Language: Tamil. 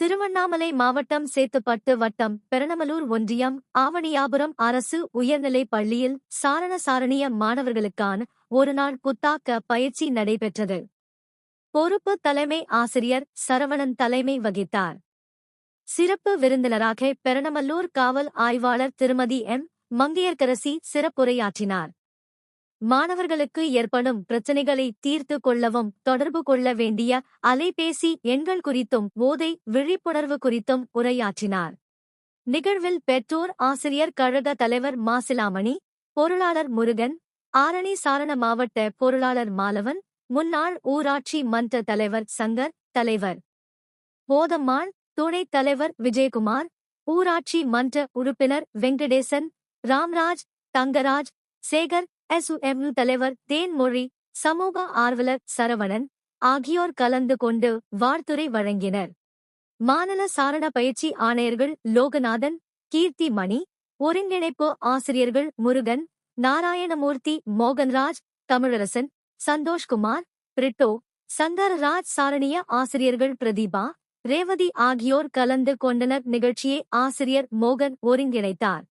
திருவண்ணாமலை மாவட்டம் சேத்துப்பட்டு வட்டம் பெரணமலூர் ஒன்றியம் ஆவணியாபுரம் அரசு உயர்நிலைப் பள்ளியில் சாரண சாரணிய மாணவர்களுக்கான ஒருநாள் புத்தாக்க பயிற்சி நடைபெற்றது. பொறுப்பு தலைமை ஆசிரியர் சரவணன் தலைமை வகித்தார். சிறப்பு விருந்தினராக பெரணமல்லூர் காவல் ஆய்வாளர் திருமதி எம். மங்கையர்க்கரசி சிறப்புரையாற்றினார். மாணவர்களுக்கு ஏற்படும் பிரச்சினைகளை தீர்த்து கொள்ளவும் தொடர்பு கொள்ள வேண்டிய அலைபேசி எண்கள் குறித்தும் போதை விழிப்புணர்வு குறித்தும் உரையாற்றினார். நிகழ்வில் பெற்றோர் ஆசிரியர் கழக தலைவர் மாசிலாமணி, பொருளாளர் முருகன், ஆரணி சாரண மாவட்ட பொருளாளர் மாலவன், முன்னாள் ஊராட்சி மன்ற தலைவர் சங்கர், தலைவர் போதம்மாள், துணைத் தலைவர் விஜயகுமார், ஊராட்சி மன்ற உறுப்பினர் வெங்கடேசன், ராம்ராஜ், தங்கராஜ், சேகர், SUMU தலைவர் தேன்மொழி, சமூக ஆர்வலர் சரவணன் ஆகியோர் கலந்து கொண்டு வாழ்த்துரை வழங்கினர். மாநில சாரண பயிற்சி ஆணையர்கள் லோகநாதன், கீர்த்தி மணி, ஒருங்கிணைப்பு ஆசிரியர்கள் முருகன், நாராயணமூர்த்தி, மோகன்ராஜ், தமிழரசன், சந்தோஷ்குமார், பிரிட்டோ, சங்கரராஜ், சாரணிய ஆசிரியர்கள் பிரதீபா, ரேவதி ஆகியோர் கலந்து கொண்டனர். நிகழ்ச்சியை ஆசிரியர் மோகன் ஒருங்கிணைத்தார்.